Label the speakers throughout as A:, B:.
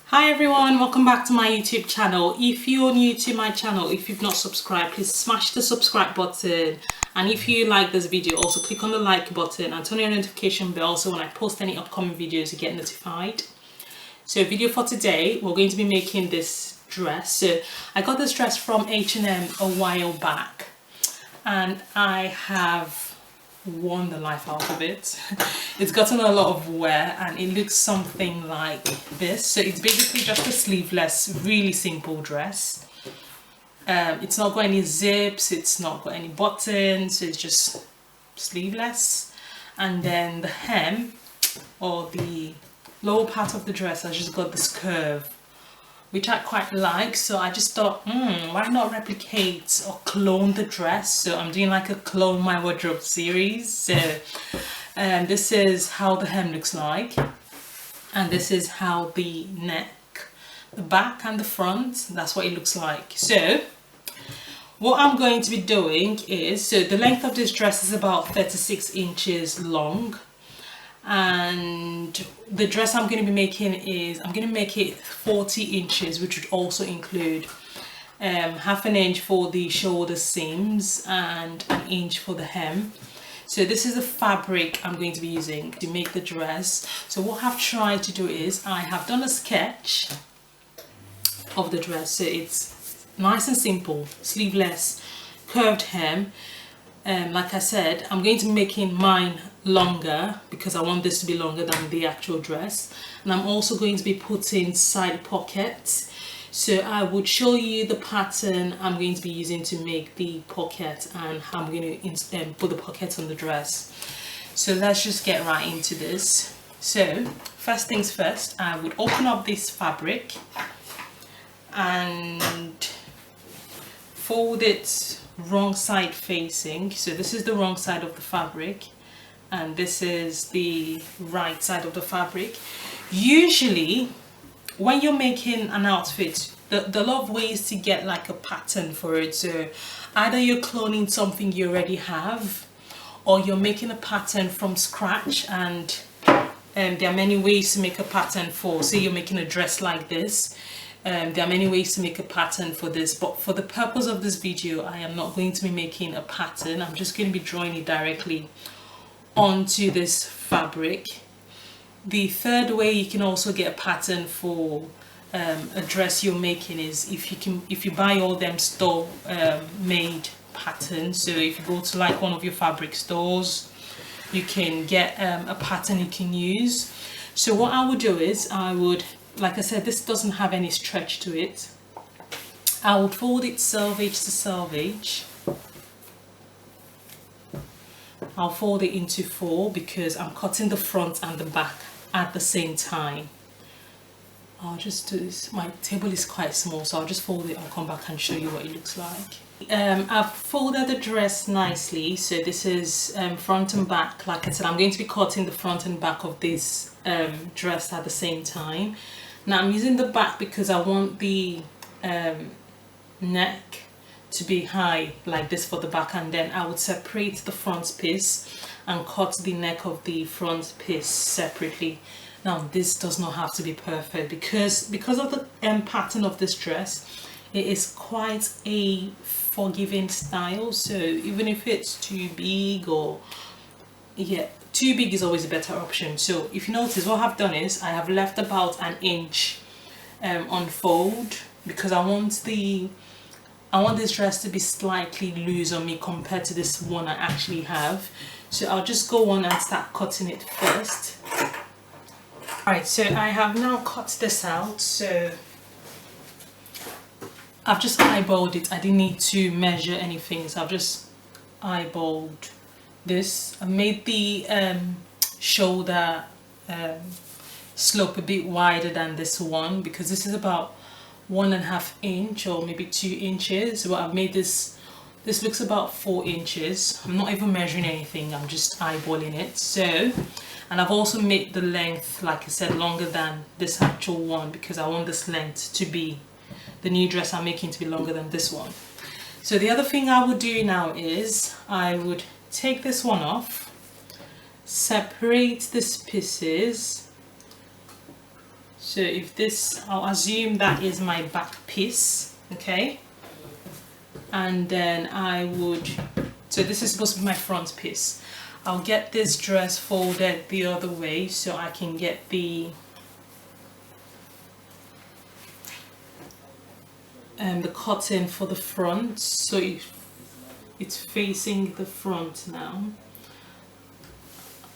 A: Hi everyone, welcome back to my YouTube channel. If you're new to my channel, if you've not subscribed, please smash the subscribe button, and if you like this video, also click on the like button and turn on your notification bell so when I post any upcoming videos you get notified. So video for today, we're going to be making this dress. So I got this dress from H&M a while back and I have worn the life out of it. It's gotten a lot of wear and it looks something like this. So it's basically just a sleeveless, really simple dress. It's not got any zips, it's not got any buttons, it's just sleeveless. And then the hem, or the lower part of the dress, has just got this curve, which I quite like. So I just thought, why not replicate or clone the dress? So I'm doing like a clone my wardrobe series. So this is how the hem looks like, and this is how the neck, the back and the front, that's what it looks like. So what I'm going to be doing is, so the length of this dress is about 36 inches long, and the dress I'm going to be making is, I'm going to make it 40 inches, which would also include half an inch for the shoulder seams and an inch for the hem. So this is the fabric I'm going to be using to make the dress. So what I've tried to do is, I have done a sketch of the dress. So it's nice and simple, sleeveless, curved hem. Like I said, I'm going to be making mine longer because I want this to be longer than the actual dress, and I'm also going to be putting side pockets. So I would show you the pattern I'm going to be using to make the pocket and how I'm going to put the pockets on the dress. So let's just get right into this. So first things first, I would open up this fabric and fold it wrong side facing. So this is the wrong side of the fabric and this is the right side of the fabric. Usually when you're making an outfit, there are a lot of ways to get like a pattern for it. So either you're cloning something you already have, or you're making a pattern from scratch, and there are many ways to make a pattern for, say you're making a dress like this. There are many ways to make a pattern for this, but for the purpose of this video I am not going to be making a pattern. I'm just going to be drawing it directly onto this fabric. The third way you can also get a pattern for a dress you're making is if you buy all them store made patterns. So if you go to like one of your fabric stores, you can get a pattern you can use. So what I would do is, I would, like I said, this doesn't have any stretch to it. I would fold it selvage to selvage. I'll fold it into 4 because I'm cutting the front and the back at the same time. I'll just do this. My table is quite small, so I'll just fold it and come back and show you what it looks like. I've folded the dress nicely. So this is front and back. Like I said, I'm going to be cutting the front and back of this dress at the same time. Now I'm using the back because I want the neck to be high like this for the back, and then I would separate the front piece and cut the neck of the front piece separately. Now this does not have to be perfect because of the pattern of this dress. It is quite a forgiving style, so even if it's too big, or too big is always a better option. So if you notice, what I've done is I have left about an inch on fold because I want this dress to be slightly loose on me compared to this one I actually have. So I'll just go on and start cutting it first. Alright, so I have now cut this out. So I've just eyeballed it. I didn't need to measure anything, so I've just eyeballed this. I made the shoulder slope a bit wider than this one because this is about 1.5 inch or maybe 2 inches. So I've made this looks about 4 inches. I'm not even measuring anything, I'm just eyeballing it. So, and I've also made the length, like I said, longer than this actual one because I want this length to be, the new dress I'm making, to be longer than this one. So the other thing I would do now is I would take this one off, separate these pieces. So if this, I'll assume that is my back piece, okay, and then I would, so this is supposed to be my front piece. I'll get this dress folded the other way so I can get the cotton for the front, so it's facing the front now.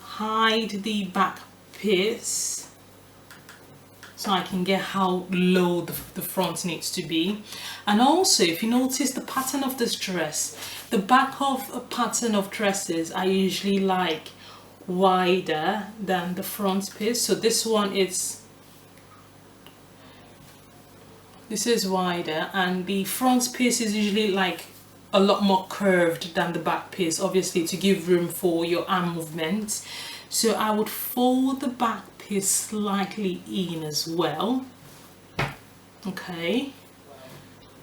A: Hide the back piece so I can get how low the front needs to be. And also, if you notice the pattern of this dress, the back of a pattern of dresses are usually like wider than the front piece. So this one is, this is wider, and the front piece is usually like a lot more curved than the back piece, obviously to give room for your arm movement. So I would fold the back piece slightly in as well, okay,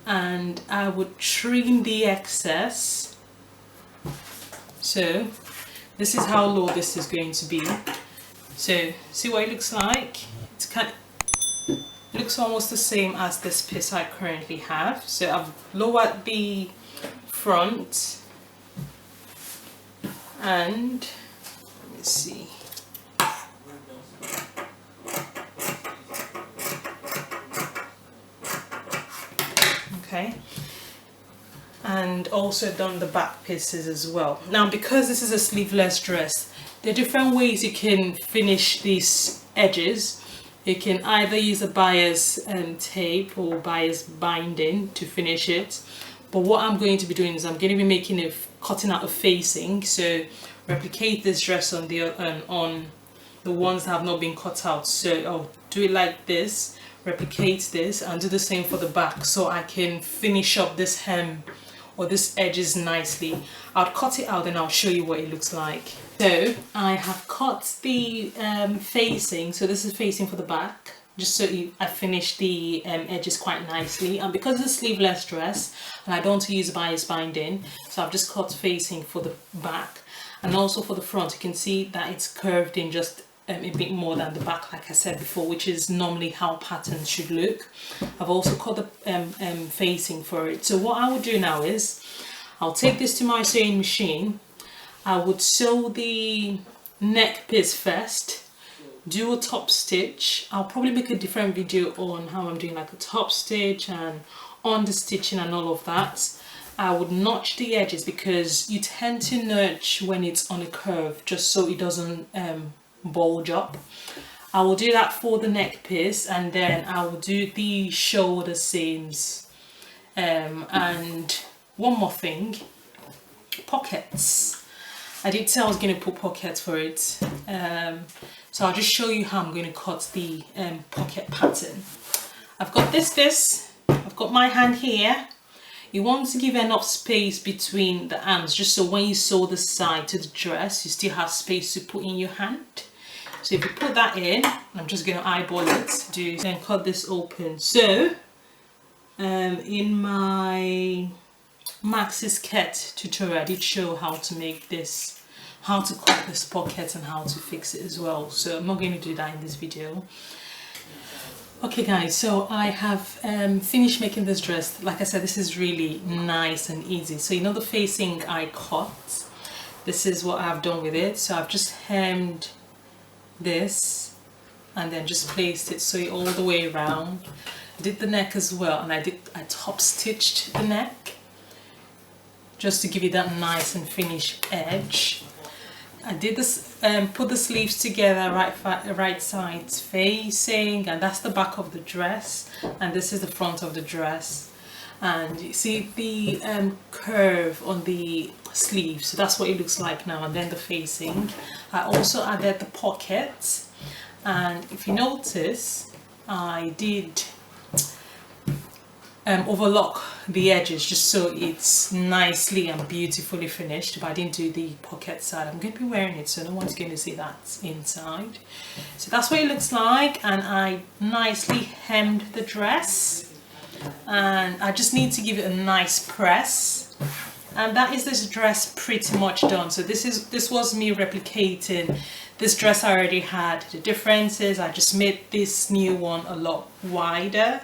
A: and I would trim the excess. So this is how low this is going to be. So see what it looks like. It's kind of, it looks almost the same as this piece I currently have. So I've lowered the front, and let me see. Okay, and also done the back pieces as well. Now, because this is a sleeveless dress, there are different ways you can finish these edges. You can either use a bias tape or bias binding to finish it. But what I'm going to be doing is I'm going to be making a cutting out a facing. So replicate this dress on the ones that have not been cut out. So I'll do it like this, replicate this, and do the same for the back, so I can finish up this hem or this edges nicely. I'll cut it out and I'll show you what it looks like. So I have cut the facing, so this is facing for the back, just so I finish the edges quite nicely. And because it's a sleeveless dress and I don't want to use bias binding, so I've just cut facing for the back. And also for the front, you can see that it's curved in just a bit more than the back, like I said before, which is normally how patterns should look. I've also cut the facing for it. So what I would do now is I'll take this to my sewing machine. I would sew the neck piece first, do a top stitch. I'll probably make a different video on how I'm doing like a top stitch and on the stitching and all of that. I would notch the edges because you tend to notch when it's on a curve, just so it doesn't bulge up. I will do that for the neck piece, and then I will do the shoulder seams. And one more thing, pockets. I did say I was going to put pockets for it, so I'll just show you how I'm going to cut the pocket pattern. I've got this, I've got my hand here. You want to give enough space between the arms, just so when you sew the side to the dress, you still have space to put in your hand. So if you put that in, I'm just going to eyeball it, then cut this open. So in my maxi skirt tutorial, I did show how to make this, how to cut this pocket and how to fix it as well. So I'm not going to do that in this video. Okay guys, so I have finished making this dress. Like I said, this is really nice and easy. So you know the facing I cut, this is what I've done with it. So I've just hemmed this and then just placed it so all the way around. I did the neck as well, and I top stitched the neck just to give you that nice and finished edge. I did this, put the sleeves together, right sides facing, and that's the back of the dress, and this is the front of the dress. And you see the curve on the sleeve, so that's what it looks like now. And then the facing, I also added the pockets, and if you notice, I did overlock the edges just so it's nicely and beautifully finished, but I didn't do the pocket side. I'm going to be wearing it, so no one's going to see that inside. So that's what it looks like, and I nicely hemmed the dress, and I just need to give it a nice press, and that is this dress pretty much done. So this was me replicating This dress I already had. The difference is I just made this new one a lot wider.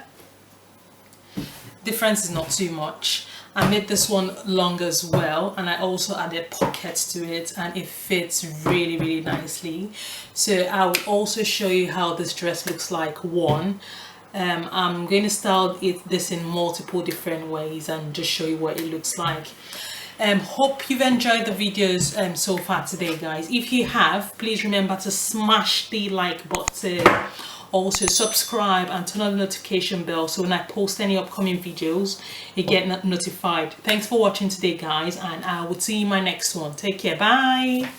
A: Difference is not too much. I made this one long as well, and I also added pockets to it, and it fits really nicely. So I will also show you how this dress looks like. I'm going to style this in multiple different ways and just show you what it looks like. Hope you've enjoyed the videos so far today, guys. If you have, please remember to smash the like button. Also subscribe and turn on the notification bell so when I post any upcoming videos you get notified. Thanks for watching today, guys, and I will see you in my next one. Take care. Bye.